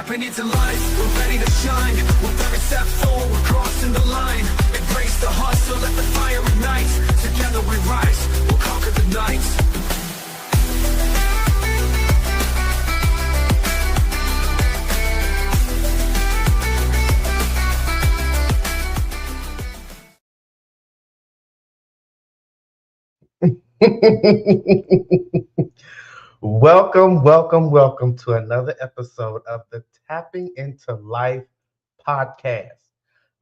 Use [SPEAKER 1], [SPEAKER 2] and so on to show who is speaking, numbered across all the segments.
[SPEAKER 1] Stepping into life, we're ready to shine. With every step forward, crossing the line. Embrace the hustle, let the fire ignite. Together we rise, we'll conquer the night.
[SPEAKER 2] Welcome to another episode of the Tapping into Life podcast.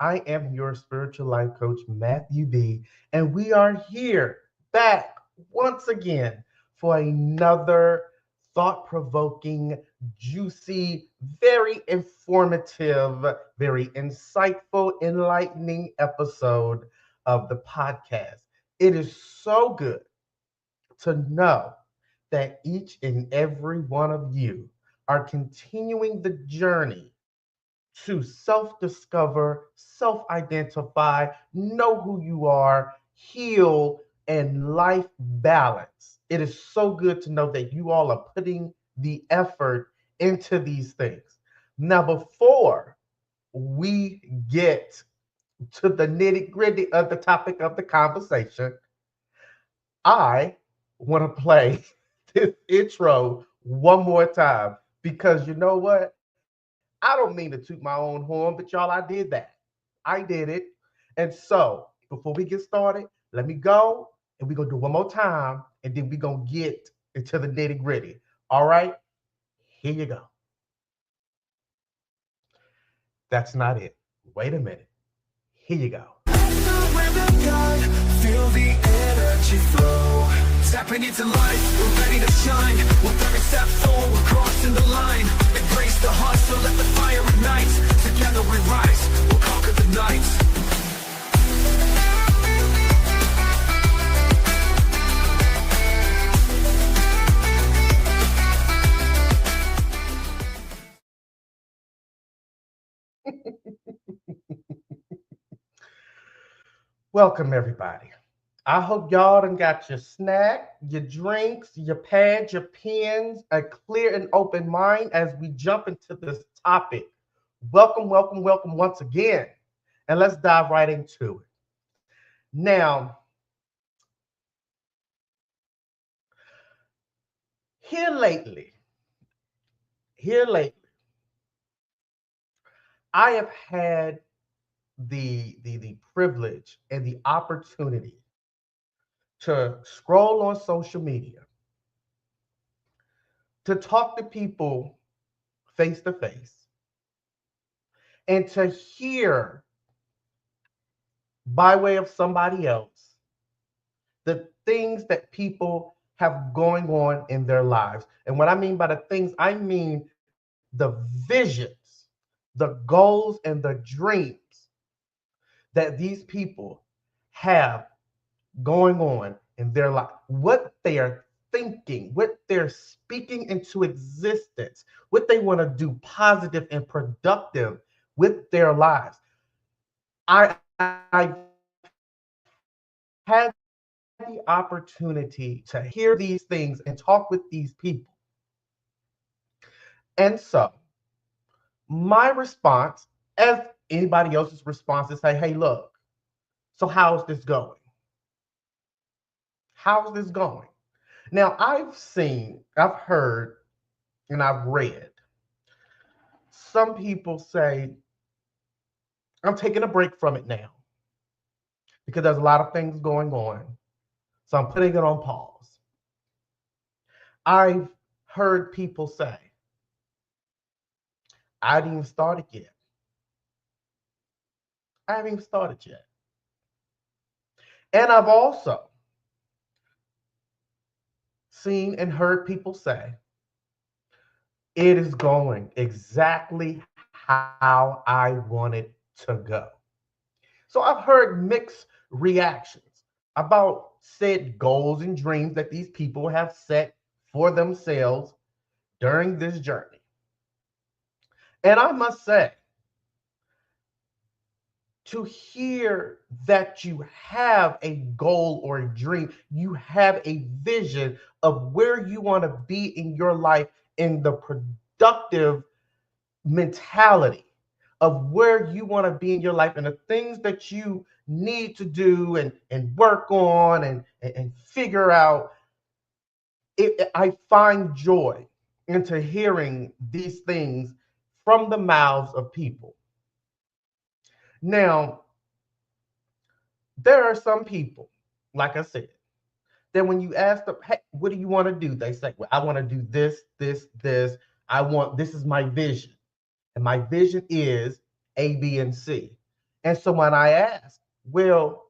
[SPEAKER 2] I am your spiritual life coach, Matthew B., and we are here back once again for another thought provoking, juicy, very informative, very insightful, enlightening episode of the podcast. It is so good to know that each and every one of you are continuing the journey to self discover, self identify, know who you are, heal, and life balance. It is so good to know that you all are putting the effort into these things. Now, before we get to the nitty gritty of the topic of the conversation, I want to play this intro one more time because you know what? I don't mean to toot my own horn, but y'all, I did that. I did it. And so, before we get started, let me go and we're going to do one more time and then we're going to get into the nitty gritty. All right? Here you go. That's not it. Wait a minute. Here you go.
[SPEAKER 1] Feel the energy flow. Stepping into life, we're ready to shine. With every step forward, crossing the line. Embrace the hustle, let the fire ignite. Together we rise, we'll conquer the night.
[SPEAKER 2] Welcome, everybody. I hope y'all done got your snack, your drinks, your pads, your pens, a clear and open mind as we jump into this topic. Welcome once again. And let's dive right into it. Now, here lately, I have had the privilege and the opportunity to scroll on social media, to talk to people face to face, and to hear by way of somebody else the things that people have going on in their lives. And what I mean by the things, I mean the visions, the goals, and the dreams that these people have going on in their life, what they are thinking, what they're speaking into existence, what they want to do positive and productive with their lives. I had the opportunity to hear these things and talk with these people. And so my response, as anybody else's response, is say, hey, look, so how's this going? How's this going? Now, I've heard, and I've read some people say, I'm taking a break from it now because there's a lot of things going on. So I'm putting it on pause. I've heard people say, I haven't even started yet. I haven't even started yet. And I've also seen and heard people say, it is going exactly how I want it to go. So I've heard mixed reactions about said goals and dreams that these people have set for themselves during this journey. And I must say, to hear that you have a goal or a dream, you have a vision of where you want to be in your life in the productive mentality of where you want to be in your life and the things that you need to do and work on and figure out, I find joy into hearing these things from the mouths of people. Now, there are some people, like I said, that when you ask them, hey, what do you want to do? They say, well, I want to do this, this, this. This is my vision. And my vision is A, B, and C. And so when I ask, well,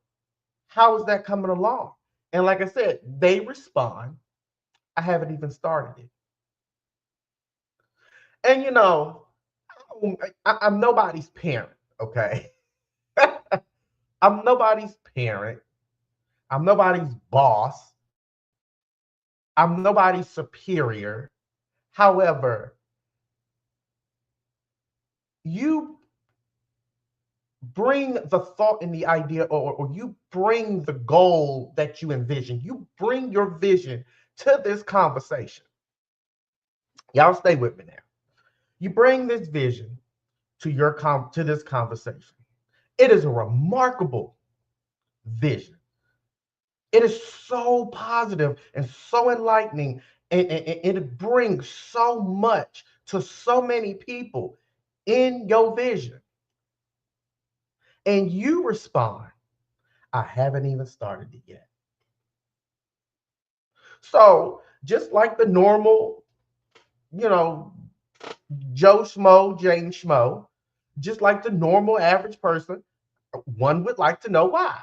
[SPEAKER 2] how is that coming along? And like I said, they respond, I haven't even started it. And I'm nobody's parent, okay? I'm nobody's parent. I'm nobody's boss. I'm nobody's superior. However, you bring the thought and the idea, or you bring the goal that you envision. You bring your vision to this conversation. Y'all stay with me now. You bring this vision to this conversation. It is a remarkable vision. It is so positive and so enlightening, and it brings so much to so many people in your vision. And you respond, I haven't even started it yet. So just like the normal, Joe Schmo, Jane Schmo, just like the normal average person, one would like to know why.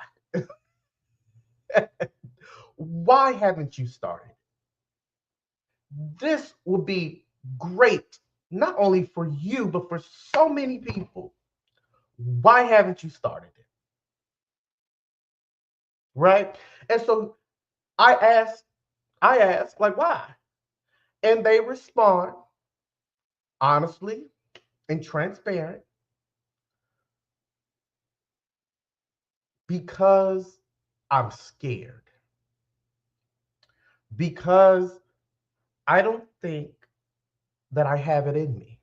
[SPEAKER 2] Why haven't you started? This will be great, not only for you, but for so many people. Why haven't you started it? Right? And so I ask, like, why? And they respond honestly and transparent, because I'm scared. Because I don't think that I have it in me.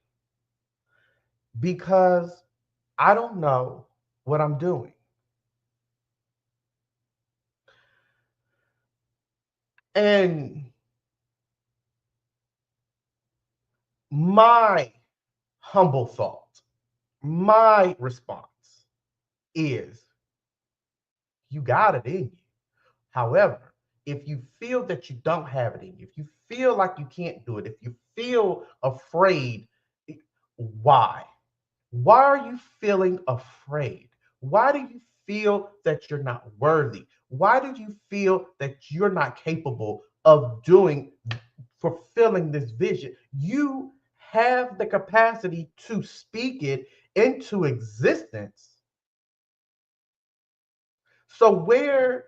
[SPEAKER 2] Because I don't know what I'm doing. And my humble thought, my response is, you got it in you. However, if you feel that you don't have it in you, if you feel like you can't do it, if you feel afraid, why? Why are you feeling afraid? Why do you feel that you're not worthy? Why do you feel that you're not capable of fulfilling this vision? You have the capacity to speak it into existence. So where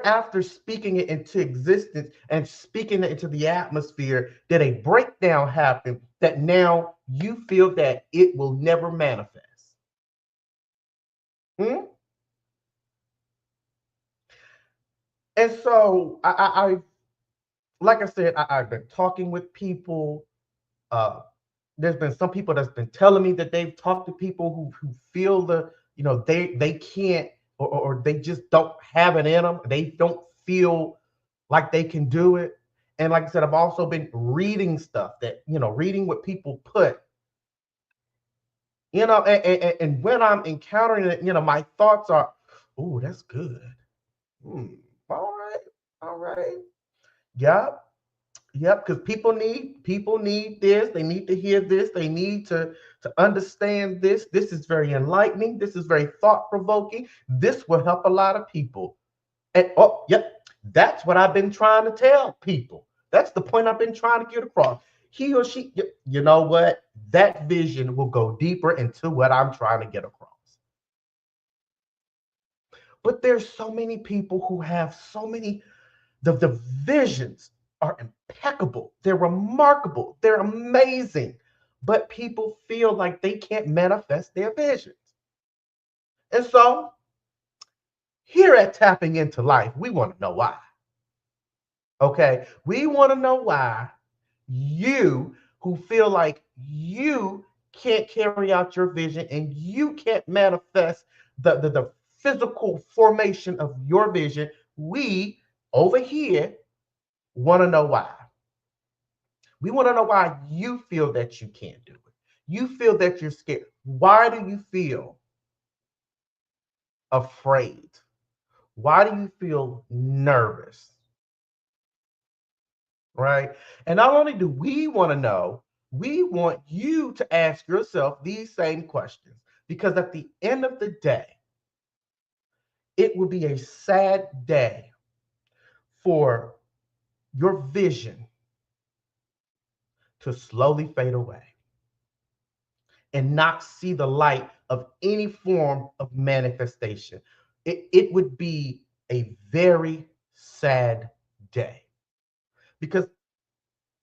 [SPEAKER 2] after speaking it into existence and speaking it into the atmosphere, did a breakdown happen that now you feel that it will never manifest? And so like I said, I've been talking with people. There's been some people that's been telling me that they've talked to people who feel they can't, or they just don't have it in them. They don't feel like they can do it. And like I said, I've also been reading stuff reading what people put, and when I'm encountering it, my thoughts are, oh, that's good. All right. Yep. Because people need this. They need to hear this. They need to understand this. This is very enlightening. This is very thought-provoking. This will help a lot of people. And that's what I've been trying to tell people. That's the point I've been trying to get across. He or she, you know what? That vision will go deeper into what I'm trying to get across. But there's so many people who have the visions are impeccable. They're remarkable. They're amazing. But people feel like they can't manifest their visions. And so here at Tapping Into Life, we want to know why. Okay? We want to know why you who feel like you can't carry out your vision and you can't manifest the physical formation of your vision, we over here want to know why. We want to know why you feel that you can't do it. You feel that you're scared. Why do you feel afraid? Why do you feel nervous? Right? And not only do we want to know, we want you to ask yourself these same questions because at the end of the day, it would be a sad day for your vision to slowly fade away and not see the light of any form of manifestation. It would be a very sad day because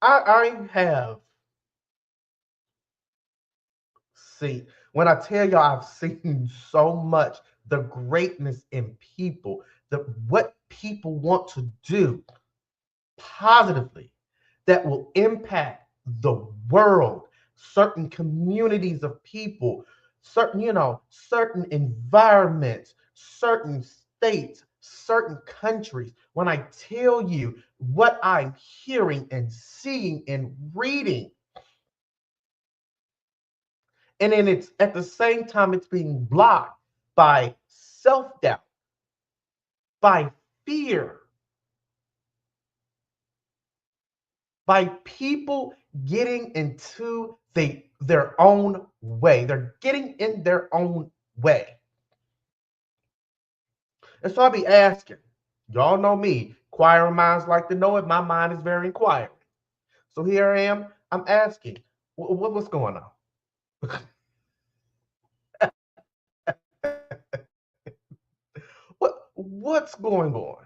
[SPEAKER 2] I have seen, when I tell y'all, I've seen so much the greatness in people, the what people want to do positively that will impact the world, certain communities of people, certain, certain environments, certain states, certain countries. When I tell you what I'm hearing and seeing and reading, and then it's at the same time it's being blocked by self-doubt, by fear, by people getting into their own way. They're getting in their own way. And so I'll be asking, y'all know me, inquiring minds like to know it. My mind is very inquiring. So here I am, I'm asking, what's going on? What's going on?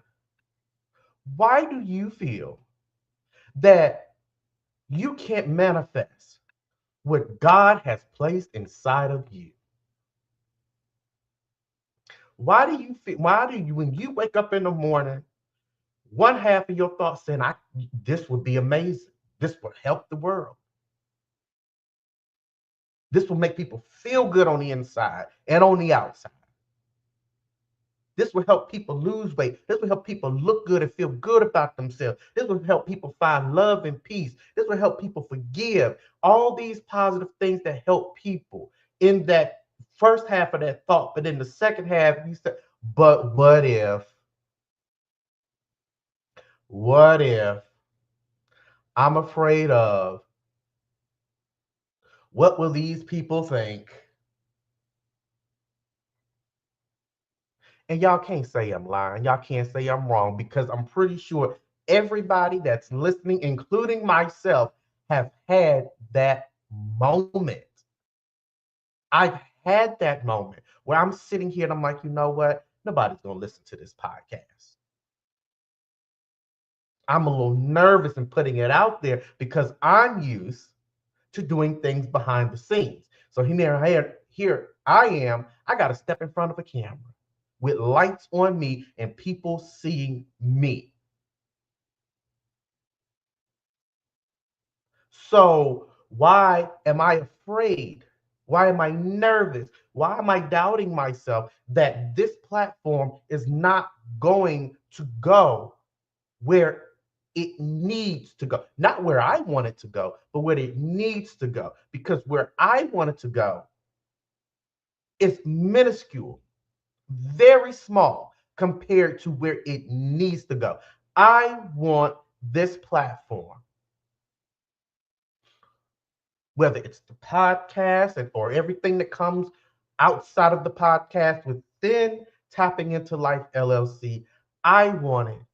[SPEAKER 2] Why do you feel that you can't manifest what God has placed inside of you? Why do you feel, why do you, when you wake up in the morning, one half of your thoughts saying, this would be amazing. This would help the world. This will make people feel good on the inside and on the outside. This will help people lose weight. This will help people look good and feel good about themselves. This will help people find love and peace. This will help people forgive. All these positive things that help people in that first half of that thought. But in the second half, you said, but what if I'm afraid of what will these people think? And y'all can't say I'm lying. Y'all can't say I'm wrong because I'm pretty sure everybody that's listening, including myself, have had that moment. I've had that moment where I'm sitting here and I'm like, you know what? Nobody's going to listen to this podcast. I'm a little nervous in putting it out there because I'm used to doing things behind the scenes. So here I am. I got to step in front of a camera with lights on me and people seeing me. So why am I afraid? Why am I nervous? Why am I doubting myself that this platform is not going to go where it needs to go? Not where I want it to go, but where it needs to go. Because where I want it to go is minuscule, very small compared to where it needs to go. I want this platform, whether it's the podcast or everything that comes outside of the podcast within Tapping Into Life LLC, I wanted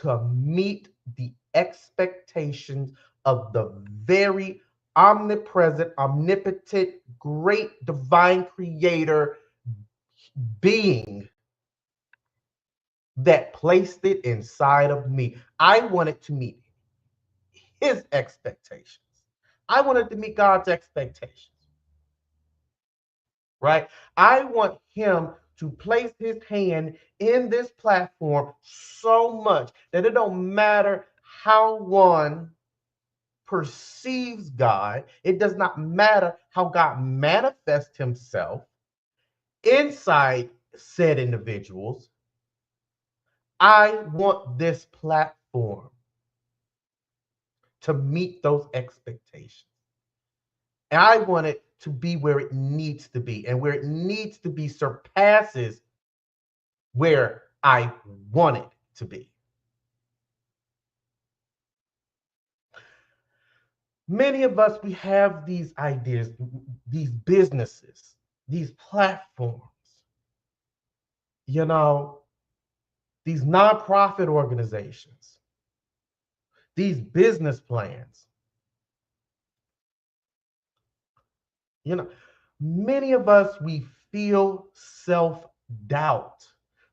[SPEAKER 2] to meet the expectations of the very omnipresent, omnipotent, great divine creator being that placed it inside of me. I wanted to meet his expectations. I wanted to meet God's expectations, right? I want him to place his hand in this platform so much that it don't matter how one perceives God. It does not matter how God manifests himself inside said individuals. I want this platform to meet those expectations. And I want it to be where it needs to be. And where it needs to be surpasses where I want it to be. Many of us, we have these ideas, these businesses, these platforms, you know, these nonprofit organizations, these business plans. You know, many of us, we feel self doubt.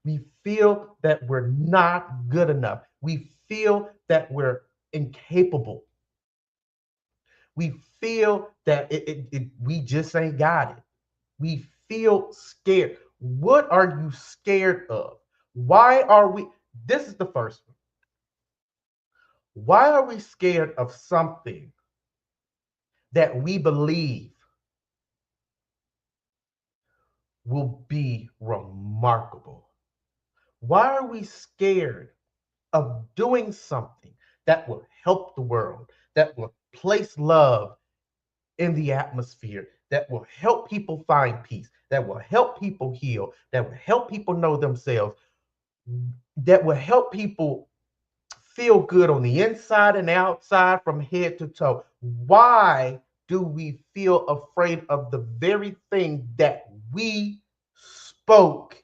[SPEAKER 2] We feel that we're not good enough. We feel that we're incapable. We feel that we just ain't got it. We feel scared. What are you scared of? Why are we? This is the first one. Why are we scared of something that we believe will be remarkable? Why are we scared of doing something that will help the world, that will place love in the atmosphere, that will help people find peace, that will help people heal, that will help people know themselves, that will help people feel good on the inside and outside from head to toe? Why do we feel afraid of the very thing that we spoke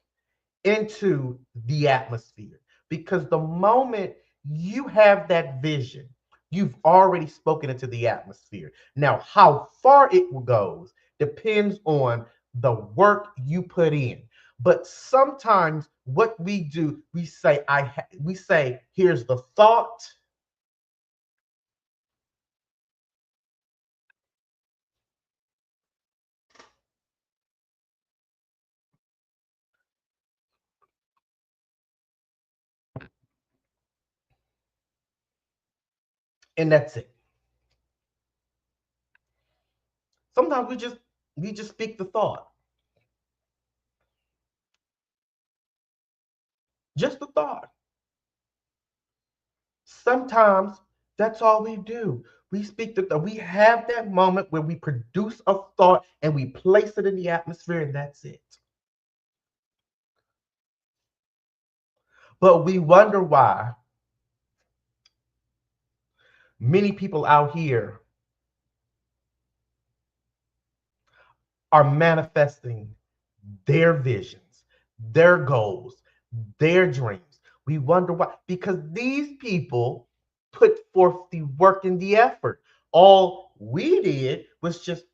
[SPEAKER 2] into the atmosphere? Because the moment you have that vision, you've already spoken into the atmosphere. Now, how far it goes depends on the work you put in. But sometimes what we do, we say, here's the thought, and that's it. Sometimes we just speak the thought, just the thought. Sometimes that's all we do. We speak we have that moment where we produce a thought and we place it in the atmosphere, and that's it. But we wonder why many people out here are manifesting their visions, their goals, their dreams. We wonder why. Because these people put forth the work and the effort. All we did was just,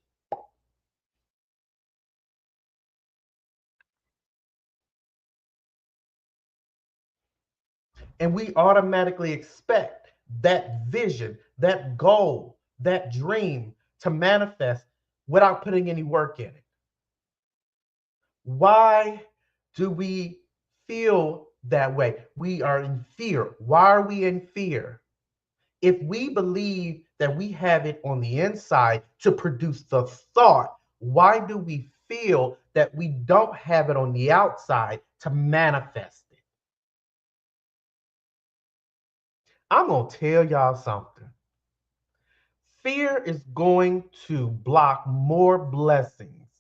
[SPEAKER 2] and we automatically expect that vision, that goal, that dream to manifest without putting any work in it. Why do we feel that way? We are in fear. Why are we in fear? If we believe that we have it on the inside to produce the thought, why do we feel that we don't have it on the outside to manifest it? I'm going to tell y'all something. Fear is going to block more blessings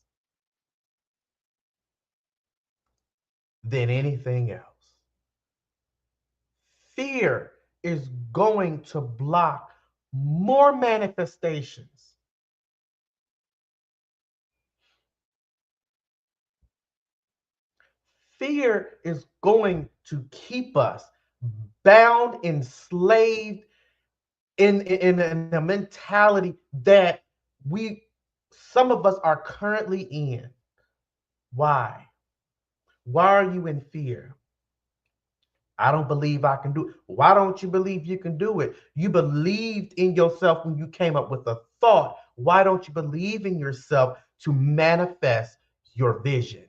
[SPEAKER 2] than anything else. Fear is going to block more manifestations. Fear is going to keep us bound, enslaved in a mentality that we, some of us are currently in. Why? Why are you in fear? I don't believe I can do it. Why don't you believe you can do it? You believed in yourself when you came up with a thought. Why don't you believe in yourself to manifest your vision?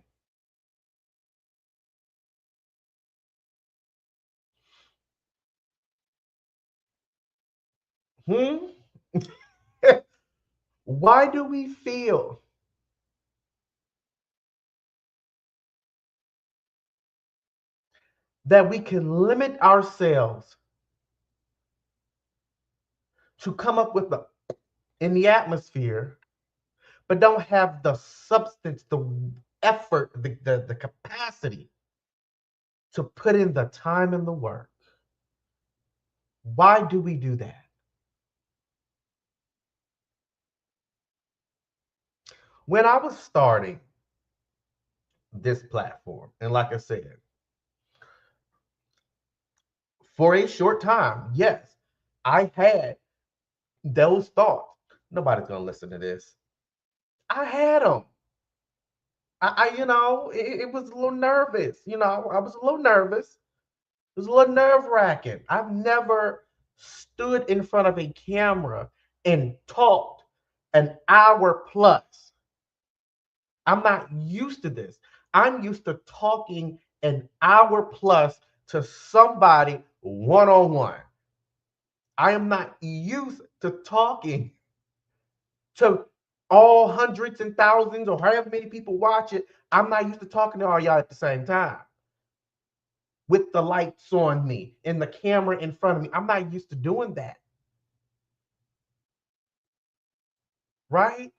[SPEAKER 2] Hmm? Why do we feel that we can limit ourselves to come up with the in the atmosphere, but don't have the substance, the effort, the capacity to put in the time and the work? Why do we do that? When I was starting this platform, and like I said, for a short time, yes, I had those thoughts. Nobody's gonna listen to this. I had them. It was a little nervous. I was a little nervous. It was a little nerve wracking. I've never stood in front of a camera and talked an hour plus. I'm not used to this. I'm used to talking an hour plus to somebody one on one. I am not used to talking to all hundreds and thousands or however many people watch it. I'm not used to talking to all y'all at the same time with the lights on me and the camera in front of me. I'm not used to doing that. Right?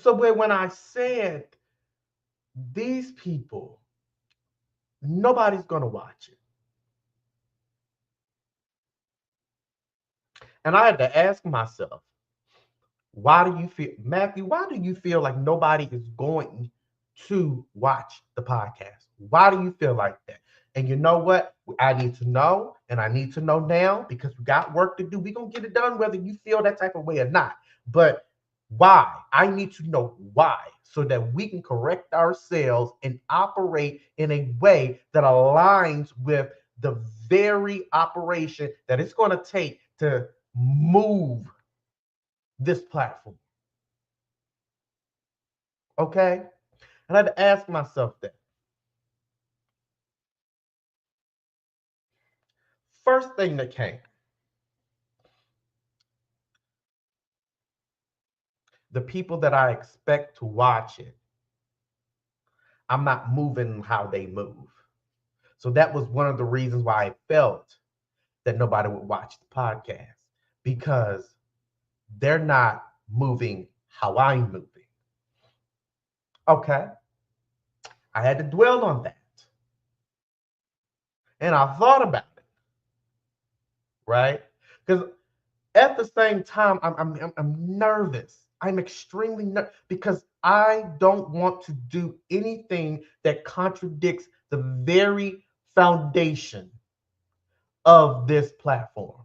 [SPEAKER 2] So when I said these people, nobody's going to watch it. And I had to ask myself, why do you feel, Matthew, why do you feel like nobody is going to watch the podcast? Why do you feel like that? And you know what? I need to know, and I need to know now because we got work to do. We're going to get it done whether you feel that type of way or not. But why? I need to know why so that we can correct ourselves and operate in a way that aligns with the very operation that it's going to take to move this platform. Okay? And I had to ask myself that. First thing that came, the people that I expect to watch it, I'm not moving how they move. So that was one of the reasons why I felt that nobody would watch the podcast because they're not moving how I'm moving. Okay. I had to dwell on that. And I thought about it, right? Because at the same time, I'm nervous. I'm extremely nervous because I don't want to do anything that contradicts the very foundation of this platform.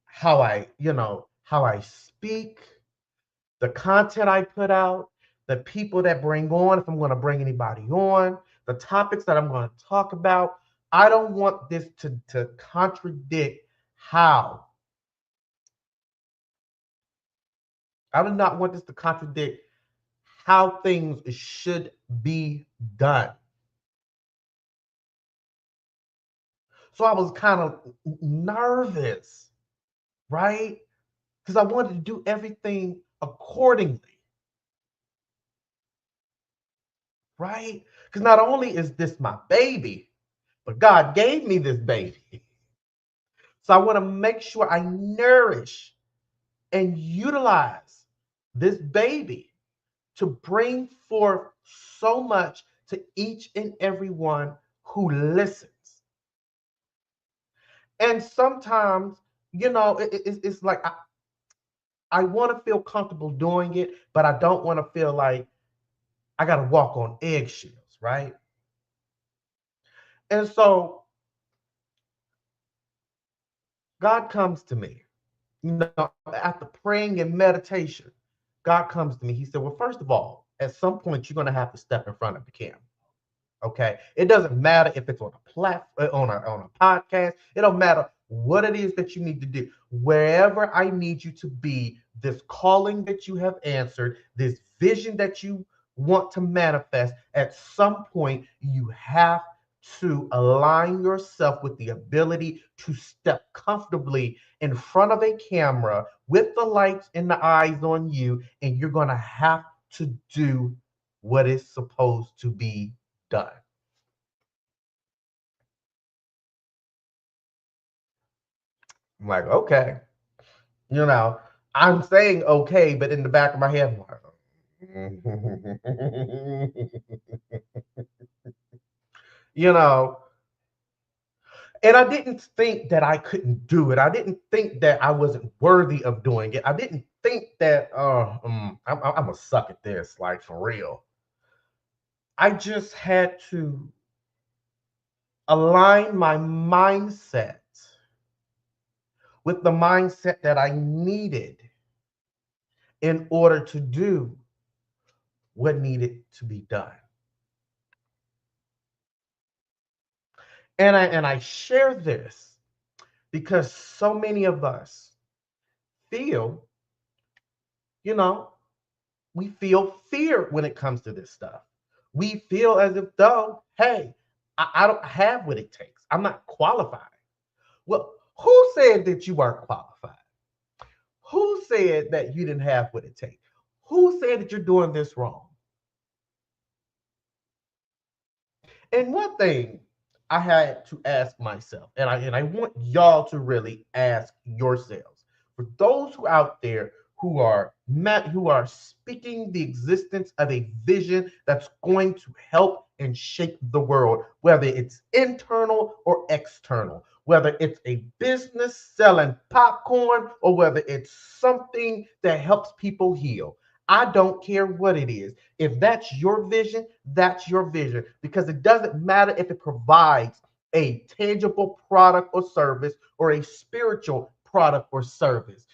[SPEAKER 2] How I speak, the content I put out, the people that bring on, if I'm going to bring anybody on, the topics that I'm going to talk about. I don't want this to contradict how. I do not want this to contradict how things should be done. So I was kind of nervous, right? Because I wanted to do everything accordingly. Right? Because not only is this my baby, but God gave me this baby. So I want to make sure I nourish and utilize this baby to bring forth so much to each and every one who listens. And sometimes, it's like I want to feel comfortable doing it, but I don't want to feel like I got to walk on eggshells, right? And so God comes to me, after praying and meditation. God comes to me. He said, well, first of all, at some point, you're going to have to step in front of the camera. Okay. It doesn't matter if it's on a platform, on a podcast. It don't matter what it is that you need to do. Wherever I need you to be, this calling that you have answered, this vision that you want to manifest, at some point, you have to align yourself with the ability to step comfortably in front of a camera with the lights and the eyes on you, and you're going to have to do what is supposed to be done. I'm like, okay, you know, I'm saying okay, but in the back of my head, I'm like, you know, and I didn't think that I couldn't do it. I didn't think that I wasn't worthy of doing it. I didn't think that I'm a suck at this, like for real. I just had to align my mindset with the mindset that I needed in order to do what needed to be done. And I share this because so many of us feel, you know, we feel fear when it comes to this stuff. We feel as if though, hey, I don't have what it takes. I'm not qualified. Well, who said that you weren't qualified? Who said that you didn't have what it takes? Who said that you're doing this wrong? And one thing I had to ask myself, and I want y'all to really ask yourselves, for those who out there who are speaking the existence of a vision that's going to help and shape the world, whether it's internal or external, whether it's a business selling popcorn or whether it's something that helps people heal. I don't care what it is. If that's your vision, that's your vision, because it doesn't matter if it provides a tangible product or service or a spiritual product or service.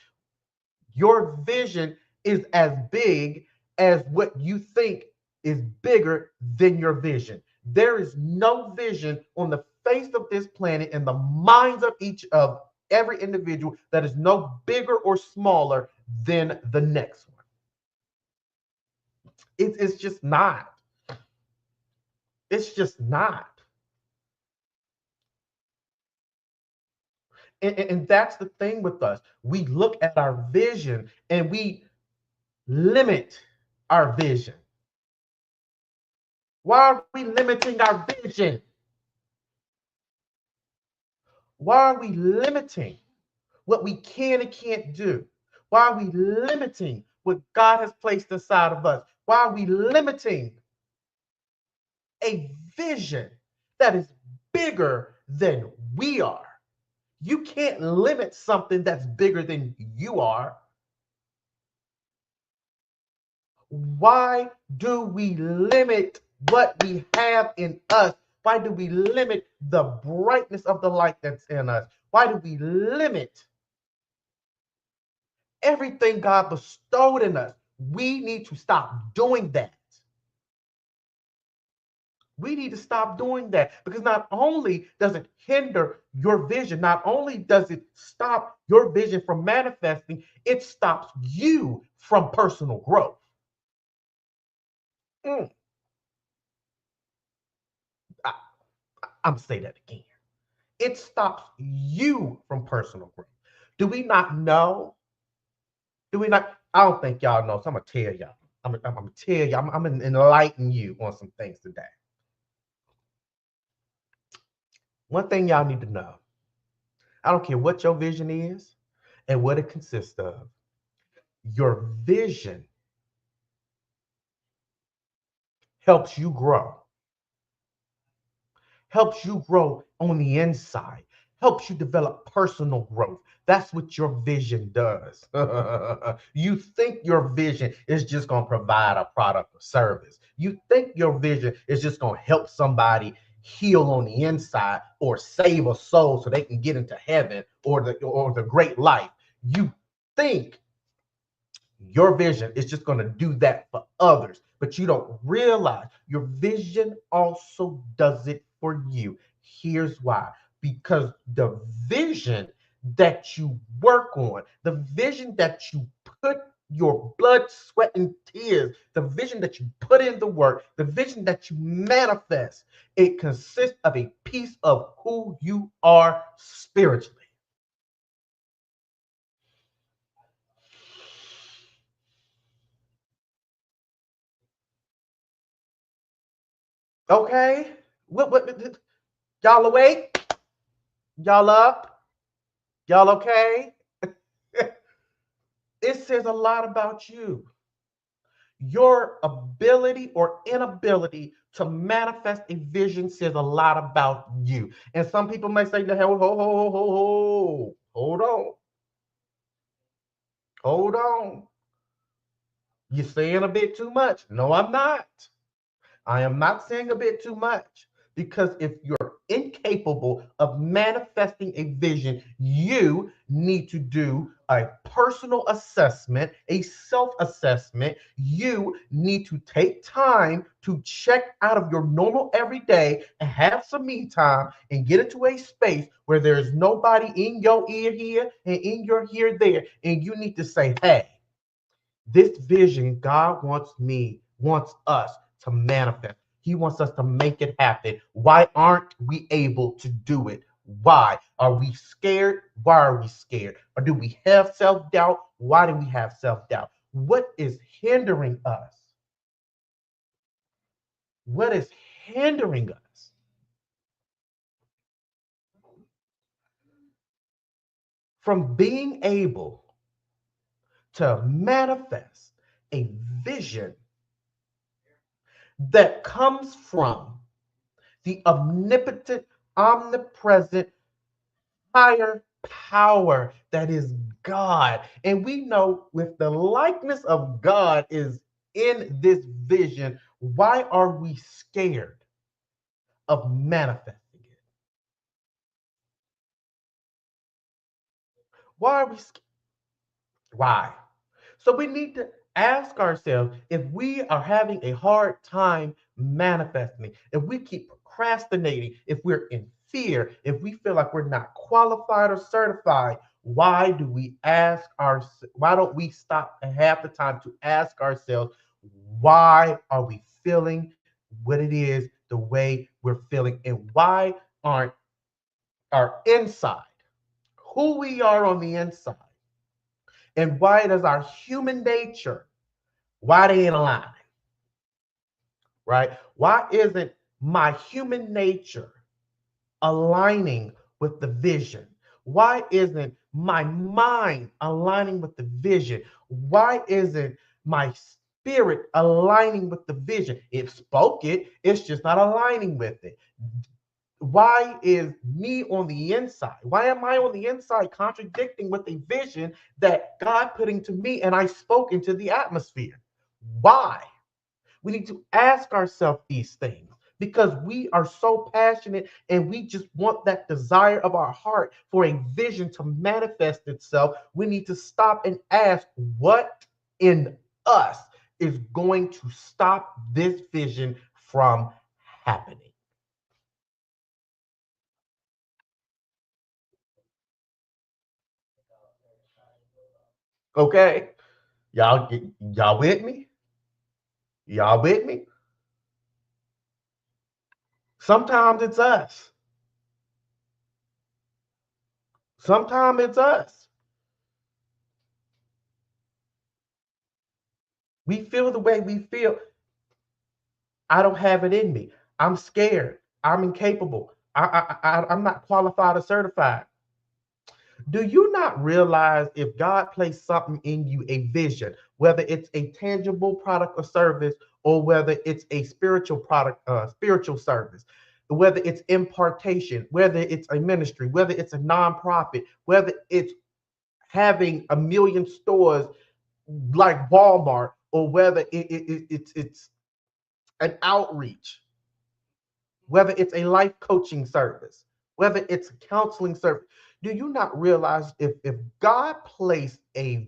[SPEAKER 2] Your vision is as big as what you think is bigger than your vision. There is no vision on the face of this planet in the minds of each of every individual that is no bigger or smaller than the next one. It's just not. It's just not. And that's the thing with us. We look at our vision and we limit our vision. Why are we limiting our vision? Why are we limiting what we can and can't do? Why are we limiting what God has placed inside of us? Why are we limiting a vision that is bigger than we are? You can't limit something that's bigger than you are. Why do we limit what we have in us? Why do we limit the brightness of the light that's in us? Why do we limit everything God bestowed in us? We need to stop doing that. We need to stop doing that, because not only does it hinder your vision, not only does it stop your vision from manifesting, it stops you from personal growth. Mm. I'm going to say that again. It stops you from personal growth. Do we not know? Do we not? I don't think y'all know. So I'm going to tell y'all. I'm going to tell you. I'm going to enlighten you on some things today. One thing y'all need to know. I don't care what your vision is and what it consists of. Your vision helps you grow. Helps you grow on the inside. Helps you develop personal growth. That's what your vision does. You think your vision is just going to provide a product or service. You think your vision is just going to help somebody heal on the inside or save a soul so they can get into heaven or the great life. You think your vision is just going to do that for others, but you don't realize your vision also does it for you. Here's why. Because the vision that you work on, the vision that you put your blood, sweat, and tears, the vision that you put in the work, the vision that you manifest, it consists of a piece of who you are spiritually. Okay? Y'all awake? Y'all up? Y'all okay? It says a lot about you. Your ability or inability to manifest a vision says a lot about you. And some people may say, "No, hold on, hold on. You're saying a bit too much." No, I'm not. I am not saying a bit too much, because if you're incapable of manifesting a vision, you need to do a personal assessment, a self assessment. You need to take time to check out of your normal everyday and have some me time and get into a space where there's nobody in your ear here and in your ear there. And you need to say, "Hey, this vision God wants us to manifest. He wants us to make it happen. Why aren't we able to do it? Why? Are we scared? Why are we scared? Or do we have self doubt? Why do we have self doubt? What is hindering us? What is hindering us from being able to manifest a vision that comes from the omnipotent, omnipresent, higher power that is God? And we know with the likeness of God is in this vision, why are we scared of manifesting it? Why are we scared? Why? So we need to ask ourselves, if we are having a hard time manifesting, if we keep procrastinating, if we're in fear, if we feel like we're not qualified or certified, why don't we stop half the time to ask ourselves, why are we feeling what it is the way we're feeling, and why aren't our inside, who we are on the inside, and why does our human nature, why they ain't aligned, right? Why isn't my human nature aligning with the vision? Why isn't my mind aligning with the vision? Why isn't my spirit aligning with the vision? It spoke it, it's just not aligning with it. Why is me on the inside? Why am I on the inside contradicting with a vision that God put into me and I spoke into the atmosphere? Why? We need to ask ourselves these things because we are so passionate and we just want that desire of our heart for a vision to manifest itself. We need to stop and ask, what in us is going to stop this vision from happening? Okay? Y'all with me? Y'all with me? Sometimes it's us. Sometimes it's us. We feel the way we feel. I don't have it in me. I'm scared. I'm incapable. I'm not qualified or certified. Do you not realize if God placed something in you, a vision, whether it's a tangible product or service, or whether it's a spiritual product, spiritual service, whether it's impartation, whether it's a ministry, whether it's a nonprofit, whether it's having a million stores like Walmart, or whether it's an outreach, whether it's a life coaching service, whether it's a counseling service. Do you not realize if God placed a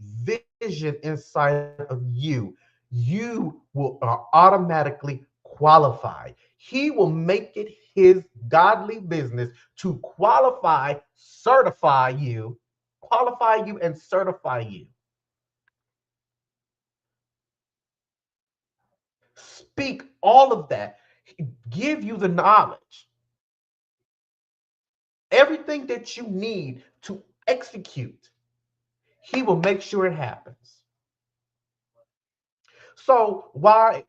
[SPEAKER 2] vision inside of you, you will are automatically qualified. He will make it his godly business to qualify you and certify you. speak all of that, give you the knowledge, everything that you need to execute. He will make sure it happens. So why,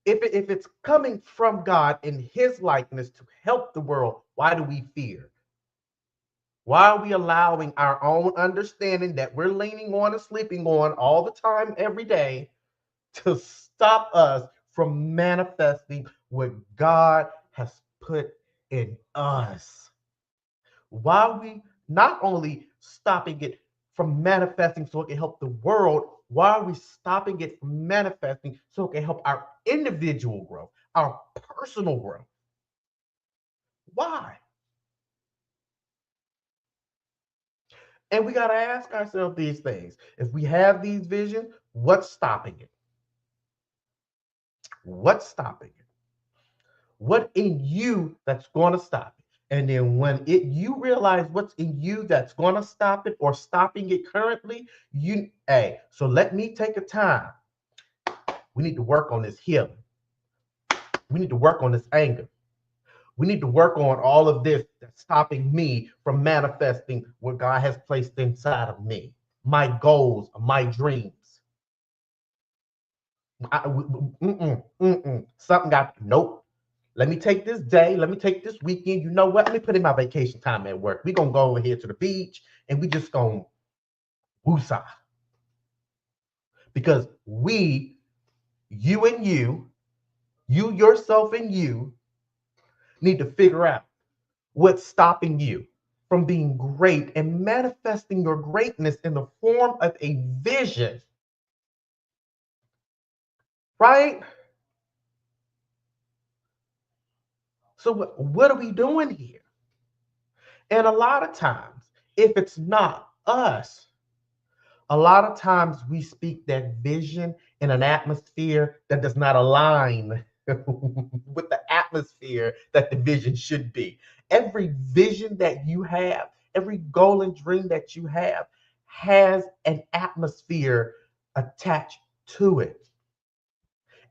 [SPEAKER 2] if it's coming from God in his likeness to help the world, why do we fear? Why are we allowing our own understanding that we're leaning on and sleeping on all the time, every day, to stop us from manifesting what God has put in us? Why are we not only stopping it from manifesting so it can help the world, why are we stopping it from manifesting so it can help our individual growth, our personal growth? Why? And we got to ask ourselves these things. If we have these visions, what's stopping it? What's stopping it? What in you that's going to stop it? And then when you realize what's in you that's going to stop it or stopping it currently, so let me take a time. We need to work on this healing. We need to work on this anger. We need to work on all of this that's stopping me from manifesting what God has placed inside of me, my goals, my dreams. Something got, nope. Let me take this day. Let me take this weekend. You know what? Let me put in my vacation time at work. We're going to go over here to the beach and we just going to woosah. Because you and you yourself and you need to figure out what's stopping you from being great and manifesting your greatness in the form of a vision. Right? So what are we doing here? And a lot of times, if it's not us, a lot of times we speak that vision in an atmosphere that does not align with the atmosphere that the vision should be. Every vision that you have, every goal and dream that you have has an atmosphere attached to it.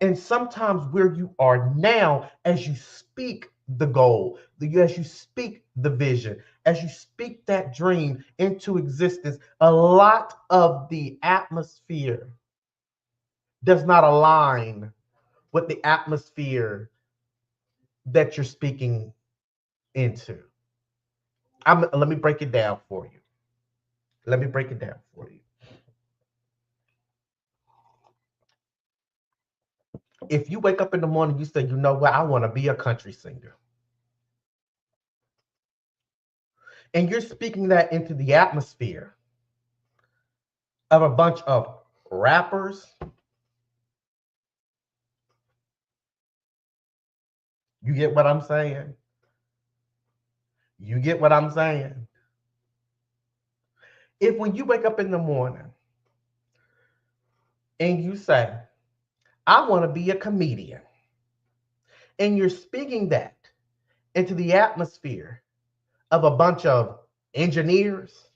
[SPEAKER 2] And sometimes where you are now, as you speak the goal, as you speak the vision, as you speak that dream into existence, a lot of the atmosphere does not align with the atmosphere that you're speaking into. Let me break it down for you. Let me break it down for you. If you wake up in the morning, you say, you know what, I want to be a country singer. And you're speaking that into the atmosphere of a bunch of rappers. You get what I'm saying? You get what I'm saying? If when you wake up in the morning and you say, I want to be a comedian, and you're speaking that into the atmosphere of a bunch of engineers,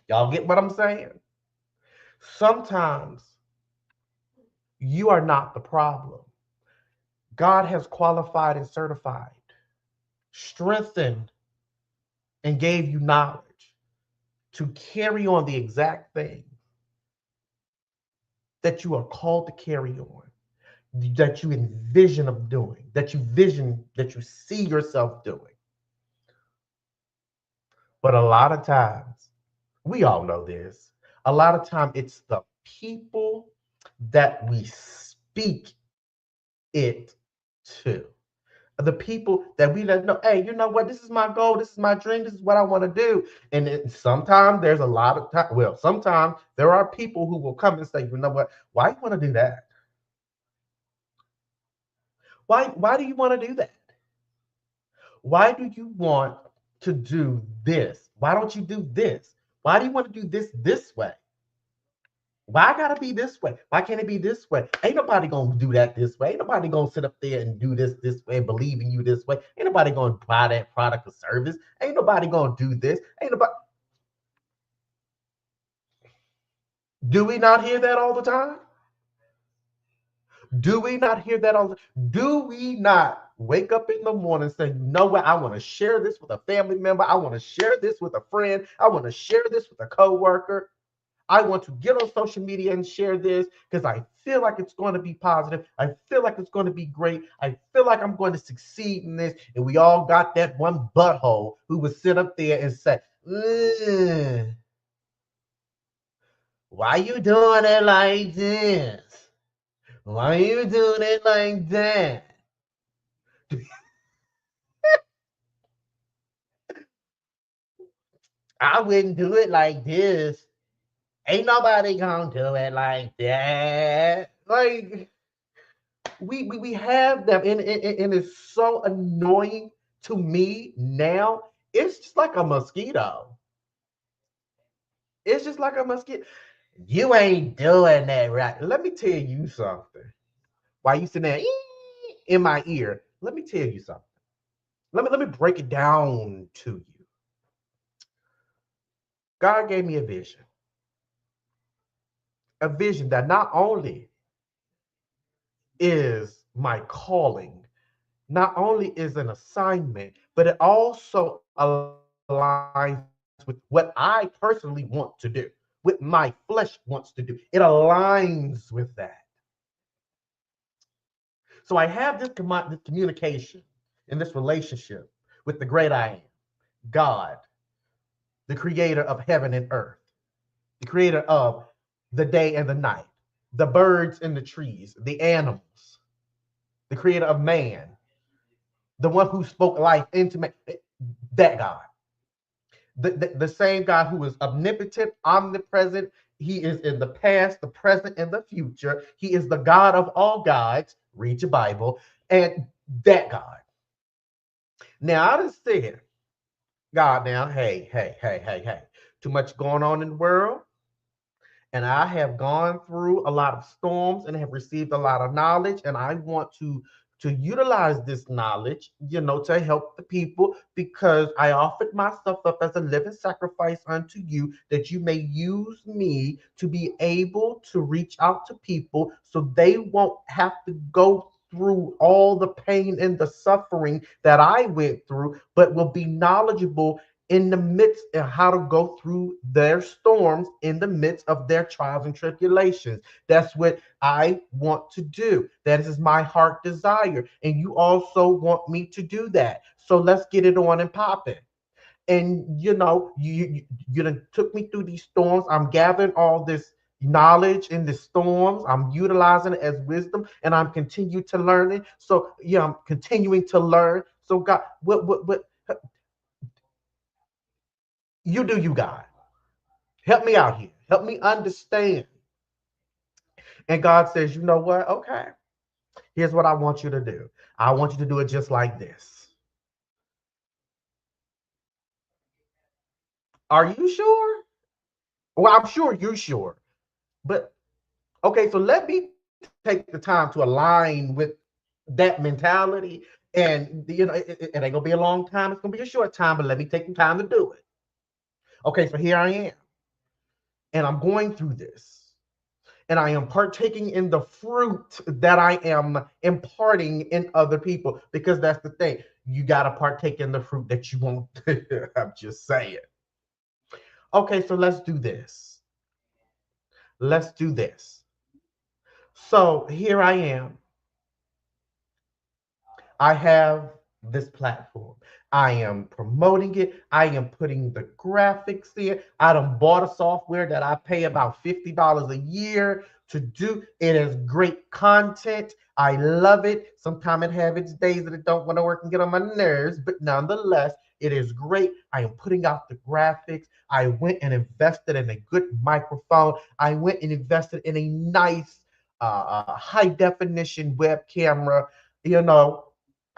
[SPEAKER 2] y'all get what I'm saying? Sometimes you are not the problem. God has qualified and certified, strengthened, and gave you knowledge to carry on the exact thing that you are called to carry on, that you envision of doing, that you see yourself doing. But a lot of times, we all know this, a lot of time it's the people that we speak it to. The people that we let know, hey, you know what, this is my goal, this is my dream, this is what I want to do. And sometimes there's a lot of time, well, sometimes there are people who will come and say, you know what, why you want to do that? Why do you want to do that? Why do you want to do this? Why don't you do this? Why do you want to do this way? Why I gotta be this way? Why can't it be this way? Ain't nobody gonna do that this way. Ain't nobody gonna sit up there and do this way and believe in you this way. Ain't nobody gonna buy that product or service. Ain't nobody gonna do this. Ain't nobody. Do we not hear that all the time? Do we not hear that all the time? Do we not wake up in the morning saying, you know what, I want to share this with a family member. I want to share this with a friend. I want to share this with a coworker. I want to get on social media and share this because I feel like it's going to be positive. I feel like it's going to be great. I feel like I'm going to succeed in this. And we all got that one butthole who would sit up there and say, "Ugh, why you doing it like this? Why you doing it like that?" I wouldn't do it like this. Ain't nobody gonna do it like that. Like, we have them, and it's so annoying to me now. It's just like a mosquito. It's just like a mosquito. You ain't doing that right. Let me tell you something. Why you sitting there in my ear? Let me tell you something. Let me break it down to you. God gave me a vision that not only is my calling, not only is an assignment, but it also aligns with what I personally want to do, what my flesh wants to do. It aligns with that. So I have this communication in this relationship with the great I am, God, the creator of heaven and earth, the creator of the day and the night, the birds and the trees, the animals, the creator of man, the one who spoke life into man, that God. The same God who is omnipotent, omnipresent. He is in the past, the present, and the future. He is the God of all gods. Read your Bible. And that God. Now, I just said, God, now, hey. Too much going on in the world. And I have gone through a lot of storms and have received a lot of knowledge. And I want to utilize this knowledge, to help the people, because I offered myself up as a living sacrifice unto you, that you may use me to be able to reach out to people so they won't have to go through all the pain and the suffering that I went through, but will be knowledgeable in the midst of how to go through their storms, in the midst of their trials and tribulations. That's what I want to do. That is my heart desire. And you also want me to do that. So let's get it on and popping. And you done took me through these storms. I'm gathering all this knowledge in the storms. I'm utilizing it as wisdom, and I'm continue to learn it. So yeah, I'm continuing to learn. So God, what you do, you God. Help me out here. Help me understand. And God says, you know what? Okay, here's what I want you to do. I want you to do it just like this. Are you sure? Well, I'm sure you're sure. But okay, so let me take the time to align with that mentality. And it ain't gonna be a long time, it's gonna be a short time, but let me take the time to do it. Okay, so here I am. And I'm going through this. And I am partaking in the fruit that I am imparting in other people, because that's the thing. You got to partake in the fruit that you want. I'm just saying. Okay, so let's do this. Let's do this. So here I am. I have this platform. I am promoting it. I am putting the graphics in. I done bought a software that I pay about $50 a year to do. It is great content. I love it. Sometimes it have its days that it don't want to work and get on my nerves, but nonetheless, it is great. I am putting out the graphics. I went and invested in a good microphone. I went and invested in a nice high definition web camera. You know,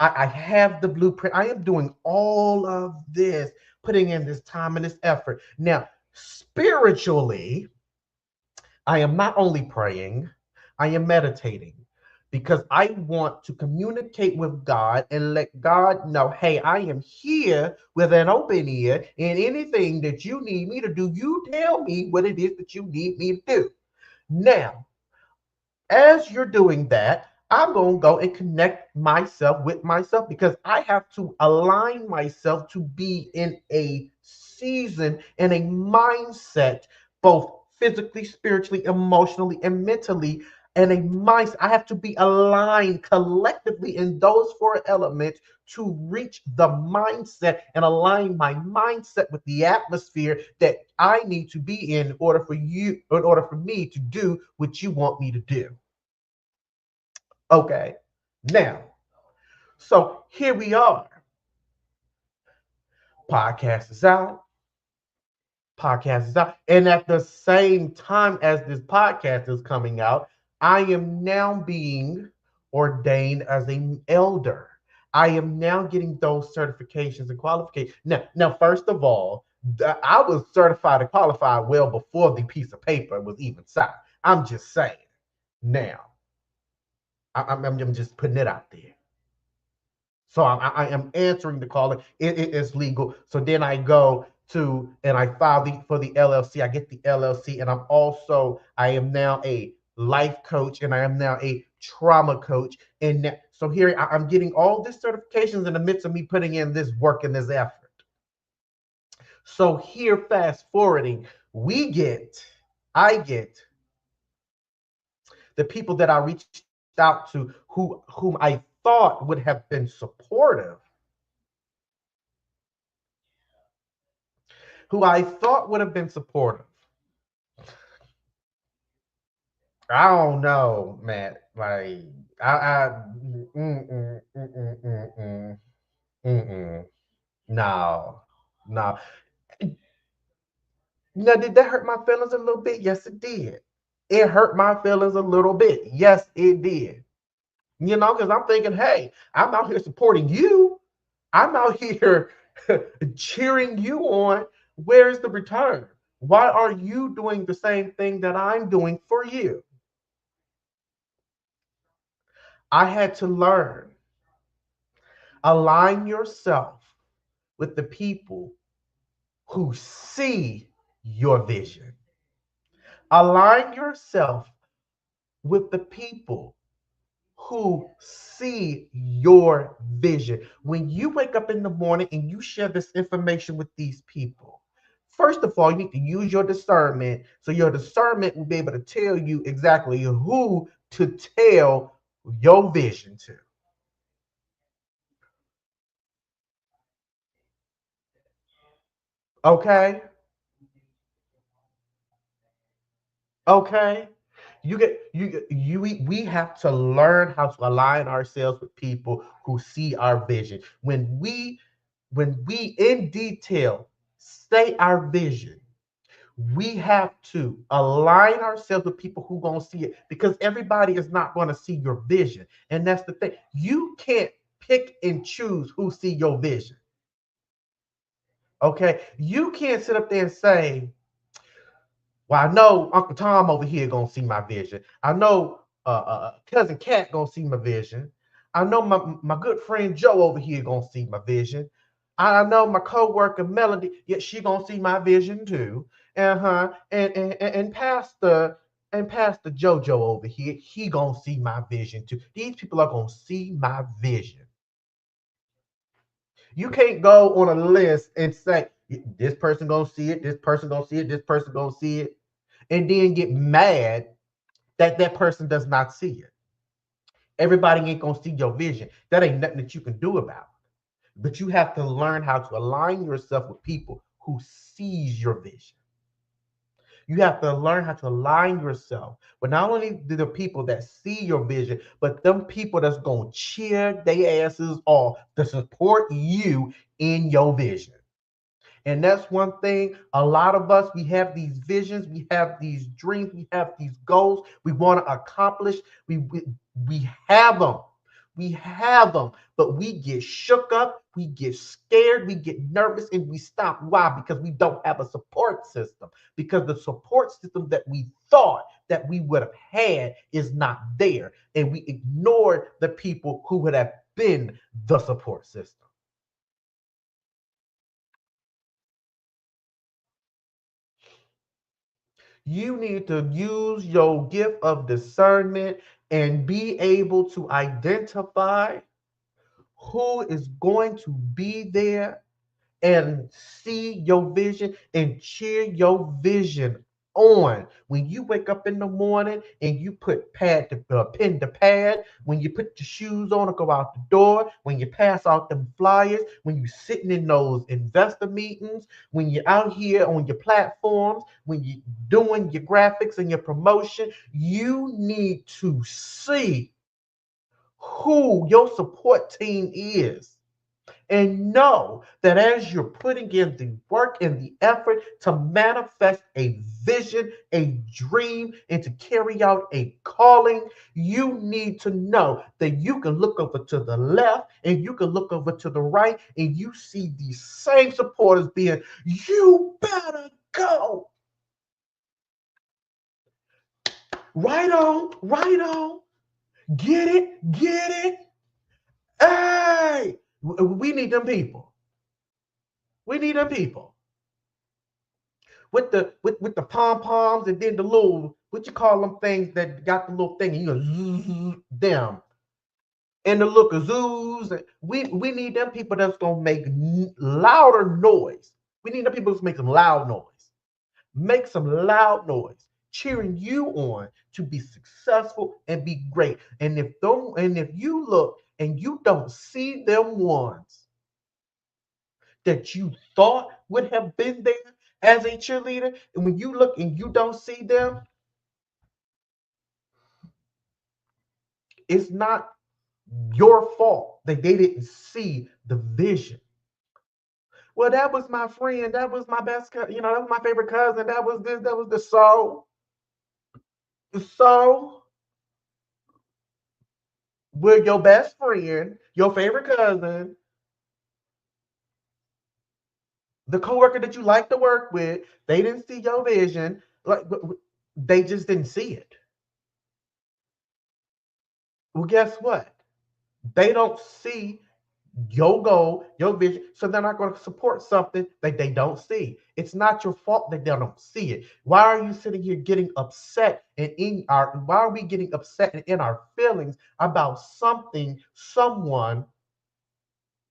[SPEAKER 2] I have the blueprint. I am doing all of this, putting in this time and this effort. Now, spiritually, I am not only praying, I am meditating, because I want to communicate with God and let God know, hey, I am here with an open ear, and anything that you need me to do, you tell me what it is that you need me to do. Now, as you're doing that, I'm going to go and connect myself with myself because I have to align myself to be in a season and a mindset, both physically, spiritually, emotionally, and mentally. And a mindset, I have to be aligned collectively in those four elements to reach the mindset and align my mindset with the atmosphere that I need to be in order for you, in order for me to do what you want me to do. Okay. Now, so here we are. Podcast is out. Podcast is out. And at the same time as this podcast is coming out, I am now being ordained as an elder. I am now getting those certifications and qualifications. Now, first of all, I was certified and qualified well before the piece of paper was even signed. I'm just saying. Now, I'm just putting it out there. So I am answering the call. It is legal. So then I go to and I file for the LLC. I get the LLC, and I am now a life coach, and I am now a trauma coach. And so here I'm getting all these certifications in the midst of me putting in this work and this effort. So here, fast forwarding, I get the people that I reached out to whom I thought would have been supportive, who I thought would have been supportive. I don't know, Matt. Like I mm-mm. No, no. Now, did that hurt my feelings a little bit? Yes, it did. It hurt my feelings a little bit. Yes, it did. Because I'm thinking, hey, I'm out here supporting you. I'm out here cheering you on. Where's the return? Why are you doing the same thing that I'm doing for you? I had to learn. Align yourself with the people who see your vision. Align yourself with the people who see your vision. When you wake up in the morning and you share this information with these people, first of all, you need to use your discernment. So your discernment will be able to tell you exactly who to tell your vision to. Okay? Okay? We have to learn how to align ourselves with people who see our vision. When we in detail say our vision, we have to align ourselves with people who gonna see it because everybody is not gonna see your vision. And that's the thing. You can't pick and choose who see your vision. Okay. You can't sit up there and say, well, I know Uncle Tom over here gonna see my vision. I know cousin Cat gonna see my vision. I know my good friend Joe over here gonna see my vision. I know my co-worker Melody, yeah, she gonna see my vision too. Uh-huh. And Pastor JoJo over here, he gonna see my vision too. These people are gonna see my vision. You can't go on a list and say this person gonna see it, this person gonna see it, this person gonna see it, and then get mad that that person does not see it. Everybody ain't gonna see your vision. That ain't nothing that you can do about it. But you have to learn how to align yourself with people who sees your vision. You have to learn how to align yourself with not only the people that see your vision, but them people that's gonna cheer their asses off to support you in your vision. And that's one thing. A lot of us, we have these visions, we have these dreams, we have these goals we want to accomplish. We have them. We have them, but we get shook up, we get scared, we get nervous, and we stop. Why? Because we don't have a support system. Because the support system that we thought that we would have had is not there. And we ignored the people who would have been the support system. You need to use your gift of discernment and be able to identify who is going to be there and see your vision and cheer your vision on. When you wake up in the morning and you put pen to pad, when you put your shoes on and go out the door, when you pass out them flyers, when you sitting in those investor meetings, when you're out here on your platforms, when you're doing your graphics and your promotion, you need to see who your support team is and know that as you're putting in the work and the effort to manifest a vision, a dream, and to carry out a calling, you need to know that you can look over to the left and you can look over to the right and you see these same supporters being, you better go. Right on, right on. Get it, get it. Hey, we need them people. We need them people with the pom poms and then the little what you call them things that got the little thing and you know them and the little kazoos. We need them people that's gonna make louder noise. We need them people that's making loud noise. Make some loud noise, cheering you on to be successful and be great. And if you look and you don't see them ones that you thought would have been there as a cheerleader, and when you look and you don't see them, it's not your fault that they didn't see the vision. Well, that was my friend. That was my best, that was my favorite cousin. That was this. That was the so. So, with your best friend, your favorite cousin, the coworker that you like to work with, they didn't see your vision. Like they just didn't see it. Well, guess what? They don't see your goal, your vision, so they're not going to support something that they don't see. It's not your fault that they don't see it. Why are you sitting here getting upset and why are we getting upset and in our feelings about something someone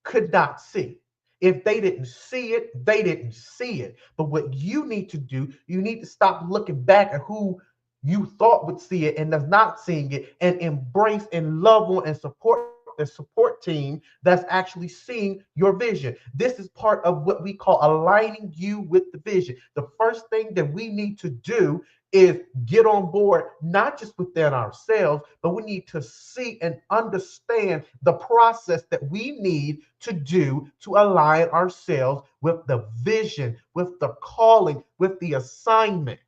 [SPEAKER 2] could not see? If they didn't see it, they didn't see it. But what you need to do, you need to stop looking back at who you thought would see it and is not seeing it and embrace and love on and support the support team that's actually seeing your vision. This is part of what we call aligning you with the vision. The first thing that we need to do is get on board, not just within ourselves, but we need to see and understand the process that we need to do to align ourselves with the vision, with the calling, with the assignment.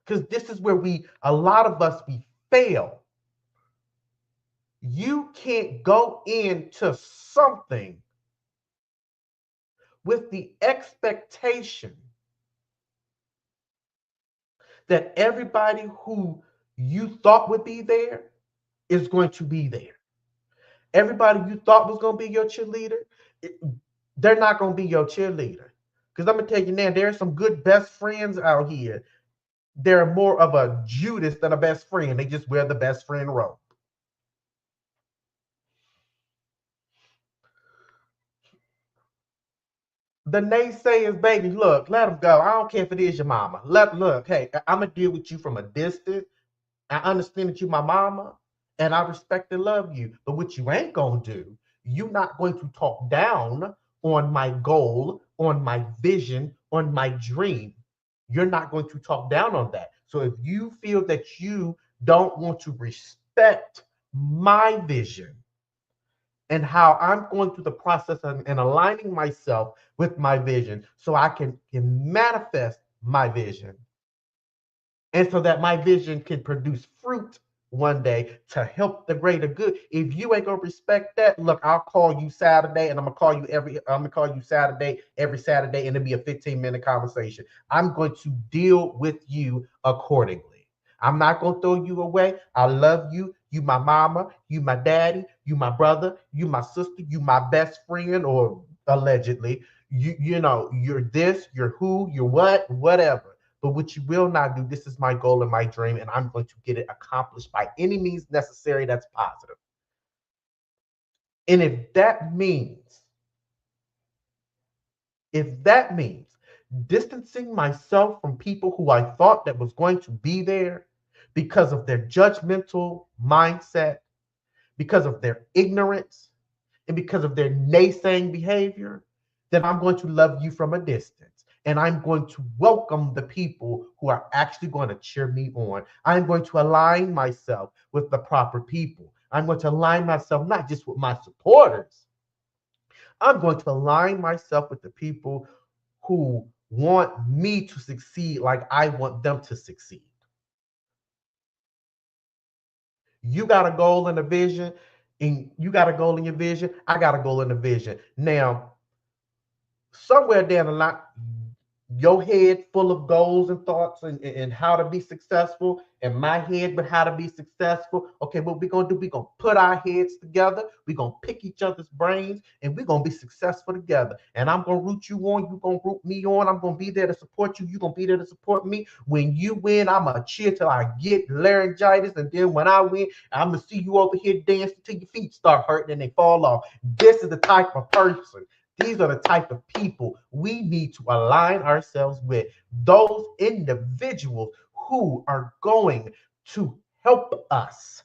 [SPEAKER 2] Because this is where a lot of us, we fail. You can't go into something with the expectation that everybody who you thought would be there is going to be there. Everybody you thought was going to be your cheerleader, they're not going to be your cheerleader. Because I'm going to tell you now, there are some good best friends out here. They're more of a Judas than a best friend. They just wear the best friend robe. The naysayers, baby, look, let them go. I don't care if it is your mama. Look, hey, I'm gonna deal with you from a distance. I understand that you're my mama, and I respect and love you. But what you ain't gonna do, you're not going to talk down on my goal, on my vision, on my dream. You're not going to talk down on that. So if you feel that you don't want to respect my vision, and how I'm going through the process and aligning myself with my vision so I can manifest my vision. And so that my vision can produce fruit one day to help the greater good. If you ain't gonna respect that, look, I'll call you Saturday and I'm gonna call you Saturday every Saturday, and it'll be a 15-minute conversation. I'm going to deal with you accordingly. I'm not gonna throw you away. I love you. You my mama, you my daddy, you my brother, you my sister, you my best friend, or allegedly, You know, you're this, you're who, you're what, whatever. But what you will not do, this is my goal and my dream, and I'm going to get it accomplished by any means necessary that's positive. And if that means distancing myself from people who I thought that was going to be there because of their judgmental mindset, because of their ignorance, and because of their naysaying behavior, then I'm going to love you from a distance. And I'm going to welcome the people who are actually going to cheer me on. I'm going to align myself with the proper people. I'm going to align myself not just with my supporters, I'm going to align myself with the people who want me to succeed like I want them to succeed. You got a goal and a vision, and you got a goal in your vision. I got a goal and a vision. Now, somewhere down the line, your head full of goals and thoughts and how to be successful, and my head with how to be successful. Okay, what we're gonna do, we're gonna put our heads together, we're gonna pick each other's brains, and we're gonna be successful together. And I'm gonna root you on, you're gonna root me on, I'm gonna be there to support you, you're gonna be there to support me. When you win, I'm gonna cheer till I get laryngitis, and then when I win, I'm gonna see you over here dancing till your feet start hurting and they fall off. This is the type of person, these are the type of people we need to align ourselves with. Those individuals who are going to help us,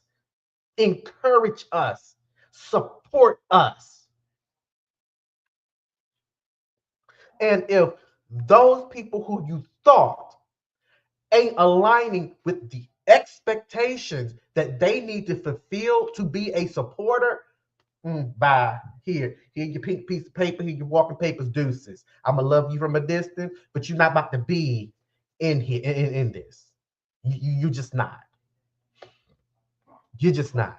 [SPEAKER 2] encourage us, support us. And if those people who you thought ain't aligning with the expectations that they need to fulfill to be a supporter, bye. Here your pink piece of paper. Here your walking papers. Deuces. I'ma love you from a distance, but you're not about to be in here in this. You're just not. You're just not.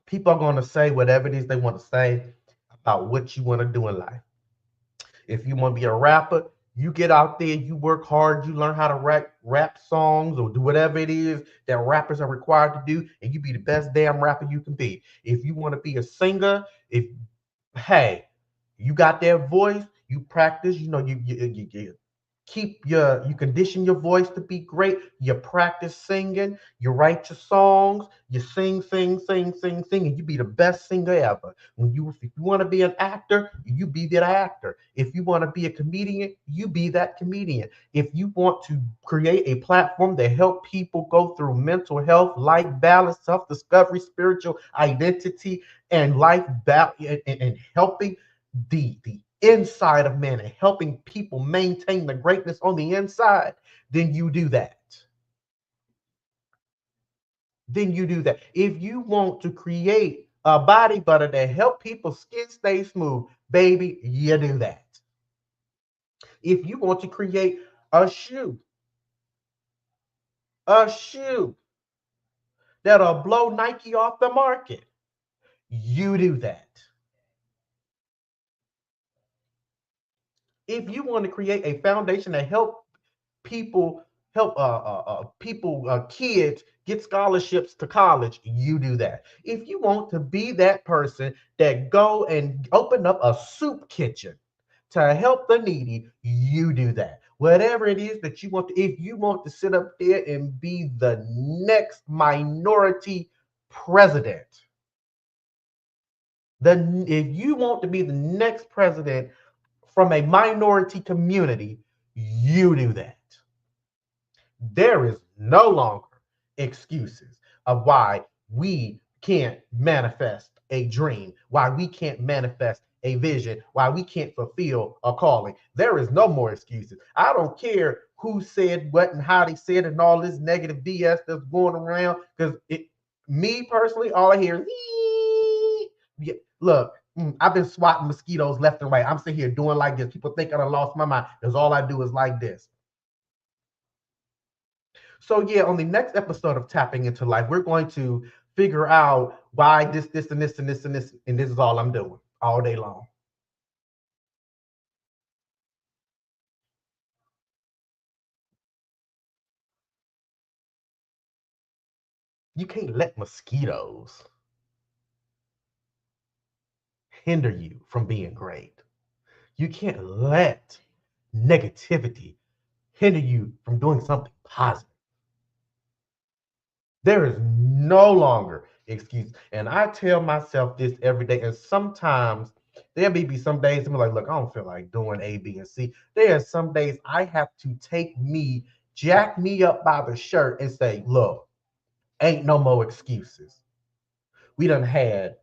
[SPEAKER 2] People are gonna say whatever it is they want to say about what you want to do in life. If you want to be a rapper, you get out there, you work hard, you learn how to rap songs or do whatever it is that rappers are required to do, and you be the best damn rapper you can be. If you want to be a singer, if hey, you got that voice, you practice, you know, you keep you condition your voice to be great. You practice singing, you write your songs, you sing, and you be the best singer ever. If you want to be an actor, you be that actor. If you want to be a comedian, you be that comedian. If you want to create a platform that help people go through mental health, life balance, self-discovery, spiritual identity, and life balance, and helping the inside of man and helping people maintain the greatness on the inside, then you do that. Then you do that. If you want to create a body butter that help people's skin stay smooth, baby, you do that. If you want to create a shoe, a shoe that'll blow Nike off the market, you do that. If you want to create a foundation that people kids get scholarships to college, you do that. If you want to be that person that go and open up a soup kitchen to help the needy, you do that. Whatever it is that you want to, if you want to sit up there and be the next minority president, then if you want to be the next president from a minority community, you do that. There is no longer excuses of why we can't manifest a dream, why we can't manifest a vision, why we can't fulfill a calling. There is no more excuses. I don't care who said what and how they said and all this negative BS that's going around, because me personally, all I hear is, yeah, look, I've been swatting mosquitoes left and right. I'm sitting here doing like this. People think I lost my mind because all I do is like this. So yeah, on the next episode of Tapping into Life, we're going to figure out why this, and this, and this, and this, and this is all I'm doing all day long. You can't let mosquitoes. hinder you from being great. You can't let negativity hinder you from doing something positive. There is no longer excuse. And I tell myself this every day. And sometimes there may be some days I'm like, look, I don't feel like doing A, B, and C. There are some days I have to take me, jack me up by the shirt and say, look, ain't no more excuses. We done had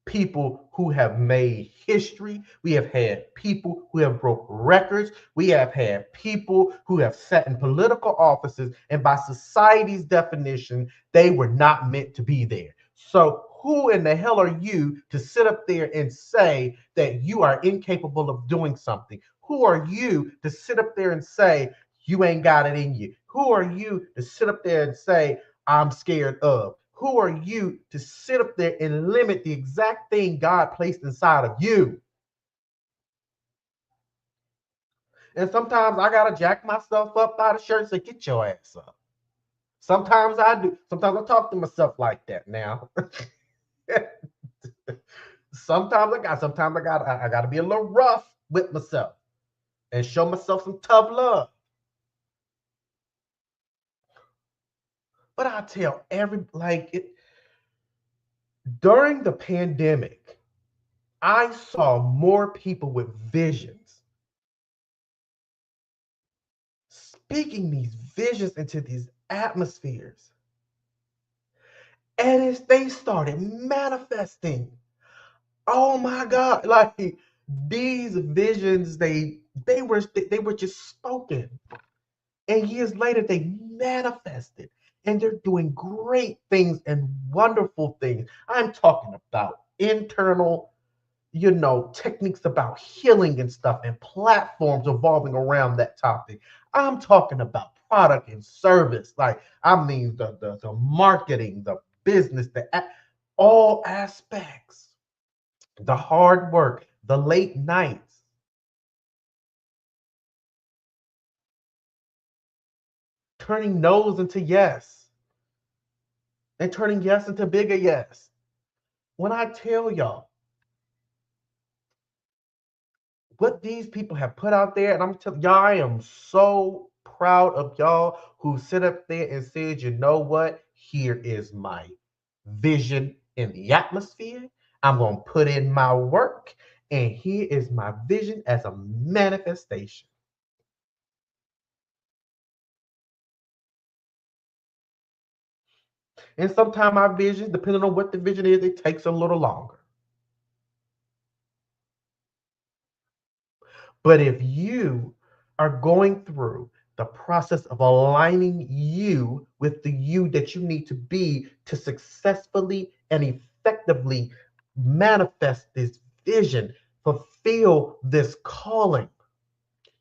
[SPEAKER 2] people who have made history. We have had people who have broke records. We have had people who have sat in political offices, and by society's definition, they were not meant to be there. So who in the hell are you to sit up there and say that you are incapable of doing something? Who are you to sit up there and say you ain't got it in you? Who are you to sit up there and say I'm scared of? Who are you to sit up there and limit the exact thing God placed inside of you? And sometimes I got to jack myself up by the shirt and say, get your ass up. Sometimes I do. Sometimes I talk to myself like that now. Sometimes I got to be a little rough with myself and show myself some tough love. But I tell during the pandemic, I saw more people with visions speaking these visions into these atmospheres. And as they started manifesting, oh my God, like these visions, they were just spoken. And years later, they manifested. And they're doing great things and wonderful things. I'm talking about internal techniques about healing and stuff and platforms evolving around that topic. I'm talking about product and service. Like, I mean, the marketing, the business, all aspects, the hard work, the late nights, turning no's into yes, and turning yes into bigger yes. When I tell y'all, what these people have put out there, and I'm telling y'all, I am so proud of y'all who sit up there and said, you know what? Here is my vision in the atmosphere. I'm going to put in my work, and here is my vision as a manifestation. And sometimes our vision, depending on what the vision is, it takes a little longer. But if you are going through the process of aligning you with the you that you need to be to successfully and effectively manifest this vision, fulfill this calling,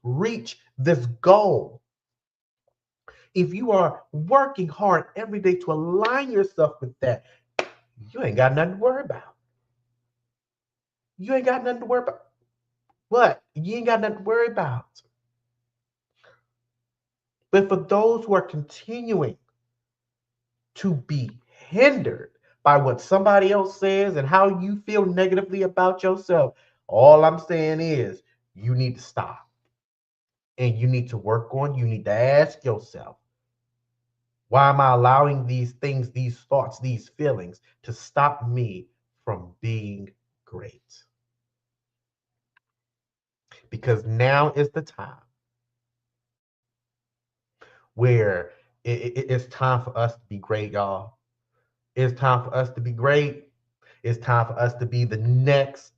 [SPEAKER 2] reach this goal. If you are working hard every day to align yourself with that, you ain't got nothing to worry about. You ain't got nothing to worry about. What? You ain't got nothing to worry about. But for those who are continuing to be hindered by what somebody else says and how you feel negatively about yourself, all I'm saying is you need to stop. And you need to work on, you need to ask yourself, why am I allowing these things, these thoughts, these feelings to stop me from being great? Because now is the time where it's time for us to be great, y'all. It's time for us to be great. It's time for us to be the next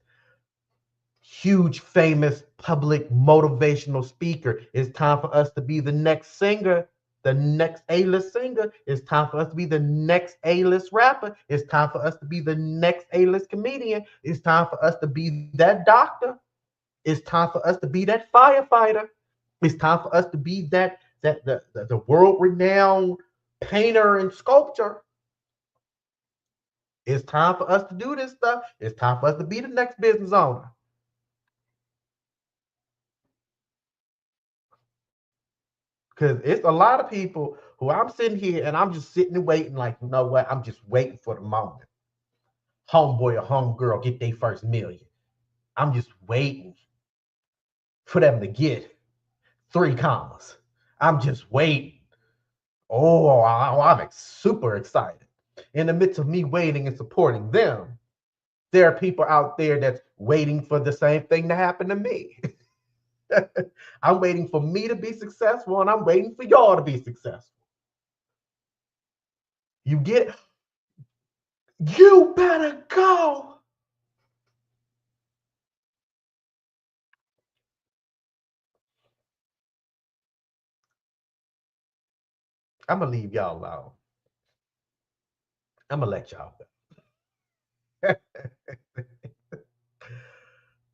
[SPEAKER 2] huge, famous, public motivational speaker. It's time for us to be the next singer, the next A-list singer. It's time for us to be the next A-list rapper. It's time for us to be the next A-list comedian. It's time for us to be that doctor. It's time for us to be that firefighter. It's time for us to be the world-renowned painter and sculptor. It's time for us to do this stuff. It's time for us to be the next business owner. Because it's a lot of people who I'm sitting here and I'm just sitting and waiting, like, you know what? I'm just waiting for the moment. Homeboy or homegirl get their first million. I'm just waiting for them to get 3 commas. I'm just waiting. Oh, I'm super excited. In the midst of me waiting and supporting them, there are people out there that's waiting for the same thing to happen to me. I'm waiting for me to be successful, and I'm waiting for y'all to be successful. You get it? You better go. I'm gonna leave y'all alone. I'm gonna let y'all go.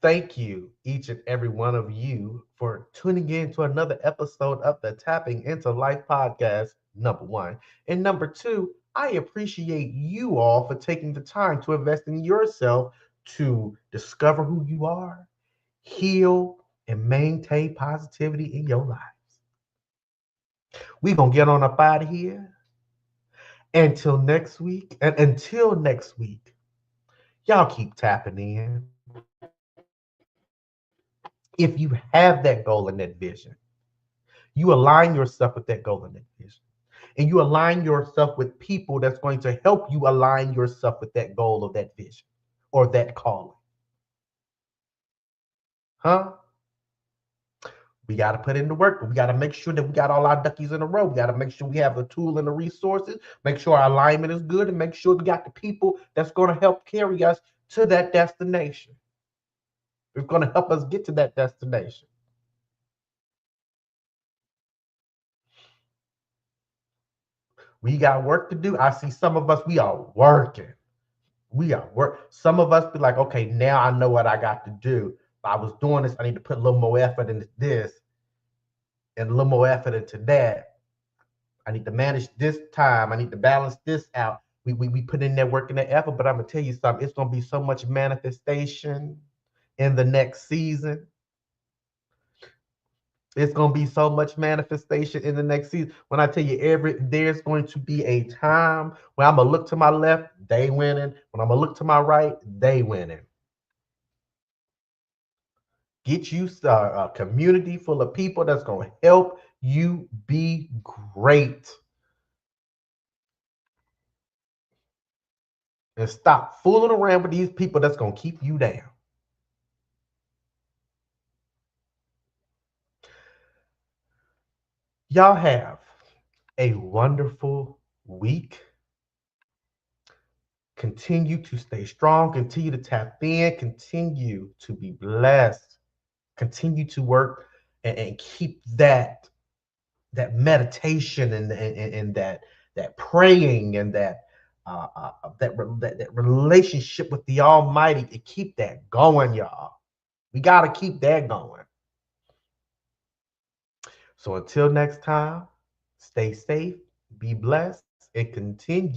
[SPEAKER 2] Thank you, each and every one of you, for tuning in to another episode of the Tapping into Life podcast, number one. And number two, I appreciate you all for taking the time to invest in yourself to discover who you are, heal, and maintain positivity in your lives. We're going to get on up out of here. Until next week, y'all keep tapping in. If you have that goal and that vision, you align yourself with that goal and that vision. And you align yourself with people that's going to help you align yourself with that goal or that vision or that calling. Huh? We got to put in the work, but we got to make sure that we got all our duckies in a row. We got to make sure we have the tool and the resources, make sure our alignment is good, and make sure we got the people that's going to help carry us to that destination. It's going to help us get to that destination. We got work to do. I see some of us, we are working. We are work. Some of us be like, okay, now I know what I got to do. If I was doing this, I need to put a little more effort into this and a little more effort into that. I need to manage this time. I need to balance this out. We put in that work and that effort, but I'm gonna tell you something. It's gonna be so much manifestation in the next season. It's gonna be so much manifestation in the next season. When I tell you there's going to be a time when I'm gonna look to my left, they winning. When I'm gonna look to my right, they winning. Get you a community full of people that's gonna help you be great. And stop fooling around with these people that's gonna keep you down. Y'all have a wonderful week. Continue to stay strong, continue to tap in, continue to be blessed, continue to work and keep that meditation and that praying and that relationship with the Almighty, and keep that going, y'all. We got to keep that going. So until next time, stay safe, be blessed, and continue